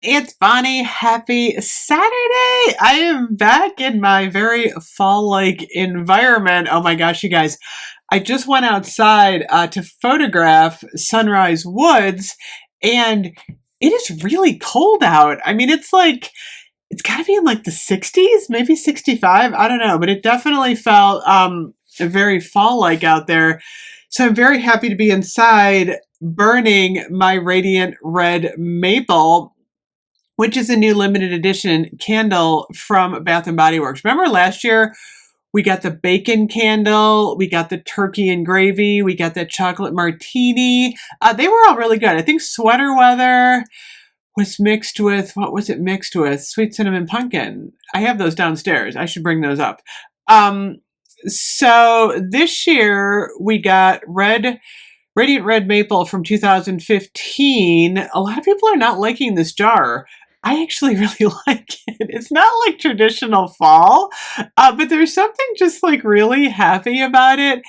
It's Bonnie. Happy Saturday. I am back in my very fall-like environment. Oh my gosh, you guys. I just went outside to photograph Sunrise Woods, and it is really cold out. I mean, it's got to be in like the 60s, maybe 65. I don't know, but it definitely felt very fall-like out there. So I'm very happy to be inside burning my Radiant Red Maple, which is a new limited edition candle from Bath and Body Works. Remember last year we got the bacon candle, we got the turkey and gravy, we got the chocolate martini. They were all really good. I think Sweater Weather was mixed with, what was it mixed with? Sweet cinnamon pumpkin. I have those downstairs. I should bring those up. So this year we got Radiant Red Maple from 2015. A lot of people are not liking this jar. I actually really like it. It's not like traditional fall, but there's something just like really happy about it.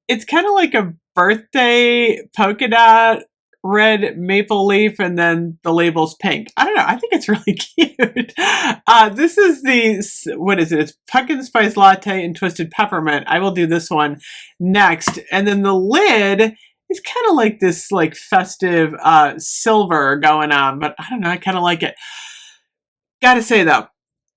It's kind of like a birthday polka dot red maple leaf, and then the label's pink. I don't know. I think it's really cute. This is what is it? It's pumpkin spice latte and twisted peppermint. I will do this one next. And then the lid, it's kind of like this like festive silver going on, but I don't know, I kind of like it. Gotta say though,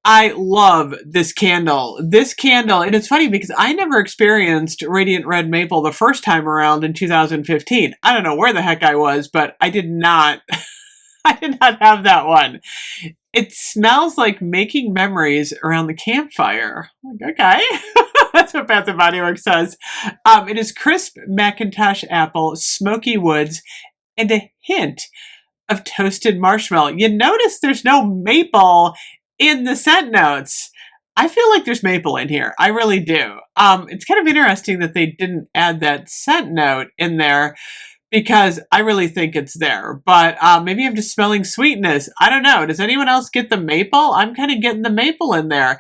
I love this candle. This candle, and it's funny because I never experienced Radiant Red Maple the first time around in 2015. I don't know where the heck I was, but I did not I did not have that one. It smells like making memories around the campfire. Like, okay. That's what Bath and Body Works says. It is crisp Macintosh apple, smoky woods, and a hint of toasted marshmallow. You notice there's no maple in the scent notes. I feel like there's maple in here. I really do. It's kind of interesting that they didn't add that scent note in there because I really think it's there. But maybe I'm just smelling sweetness. I don't know. Does anyone else get the maple? I'm kind of getting the maple in there.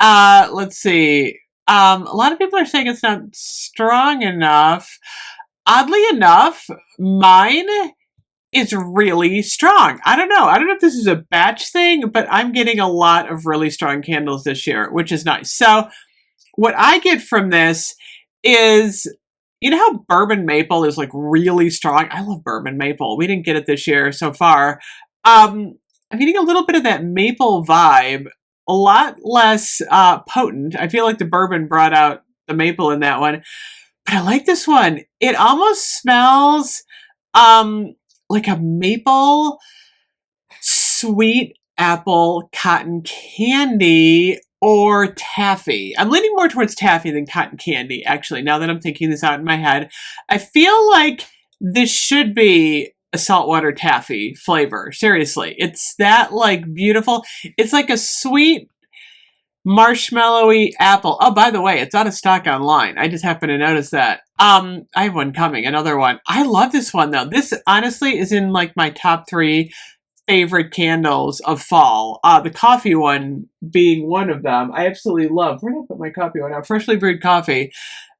Let's see. A lot of people are saying it's not strong enough. Oddly enough, mine is really strong. I don't know. I don't know if this is a batch thing, but I'm getting a lot of really strong candles this year, which is nice. So what I get from this is, you know how bourbon maple is like really strong? I love bourbon maple. We didn't get it this year so far. I'm getting a little bit of that maple vibe, a lot less potent. I feel like the bourbon brought out the maple in that one, but I like this one. It almost smells like a maple sweet apple cotton candy or taffy. I'm leaning more towards taffy than cotton candy, actually, now that I'm thinking this out in my head. I feel like this should be a saltwater taffy flavor. Seriously. It's that like beautiful. It's like a sweet marshmallowy apple. Oh, by the way, it's out of stock online. I just happened to notice that. I have one coming, another one. I love this one though. This honestly is in like my top 3 favorite candles of fall. The coffee one being one of them. I absolutely love. Where did I put my coffee one? Freshly brewed coffee.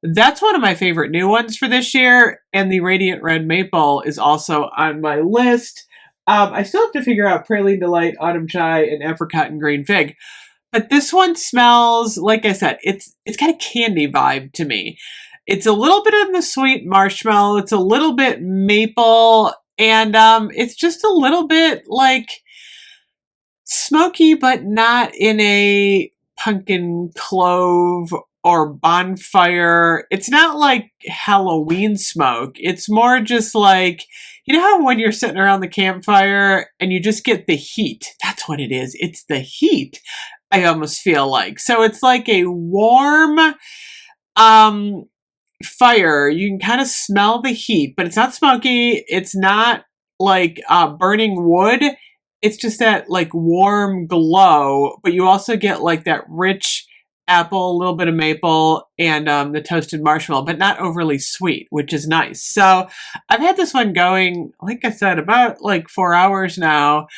That's one of my favorite new ones for this year. And the Radiant Red Maple is also on my list. I still have to figure out Praline Delight, Autumn Chai, and Apricot and Green Fig. But this one smells, like I said, it's got a candy vibe to me. It's a little bit in the sweet marshmallow. It's a little bit maple. And it's just a little bit like smoky, but not in a pumpkin clove or bonfire. It's not like Halloween smoke. It's more just like, you know how when you're sitting around the campfire and you just get the heat? That's what it is. It's the heat, I almost feel like. So it's like a warm fire. You can kind of smell the heat, but it's not smoky. It's not like burning wood. It's just that like warm glow, but you also get like that rich apple, a little bit of maple, and the toasted marshmallow, but not overly sweet, which is nice. So I've had this one going, like I said, about like 4 hours now.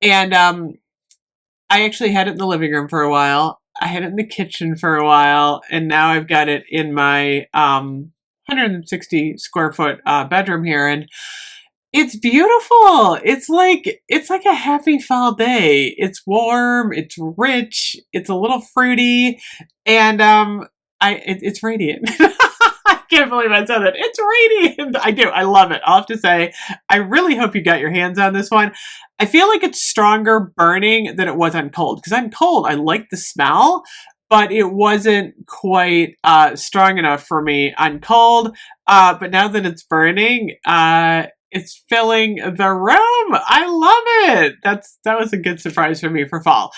And I actually had it in the living room for a while. I had it in the kitchen for a while, and now I've got it in my 160 square foot bedroom here. And It's beautiful. It's like a happy fall day. It's warm, it's rich, it's a little fruity, and it's radiant. I can't believe I said that. It's radiant. I do. I love it. I'll have to say, I really hope you got your hands on this one. I feel like it's stronger burning than it was on cold because on cold I like the smell, but it wasn't quite strong enough for me on cold. But now that it's burning, it's filling the room. I love it. That was a good surprise for me for fall.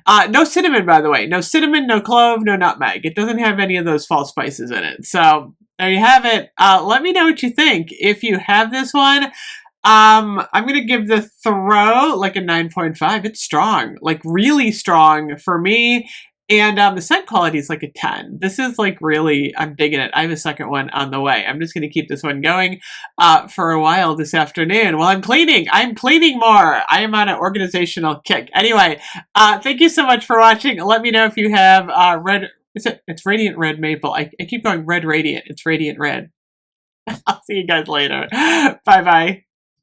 No cinnamon, by the way. No cinnamon, no clove, no nutmeg. It doesn't have any of those fall spices in it. So there you have it. Let me know what you think. If you have this one, I'm gonna give the throw like a 9.5. It's strong, like really strong for me. And the scent quality is like a 10. This is like really, I'm digging it. I have a second one on the way. I'm just going to keep this one going for a while this afternoon while I'm cleaning. I'm cleaning more. I am on an organizational kick. Anyway, thank you so much for watching. Let me know if you have red, it's Radiant Red Maple. I keep going Red Radiant. It's Radiant Red. I'll see you guys later. Bye-bye.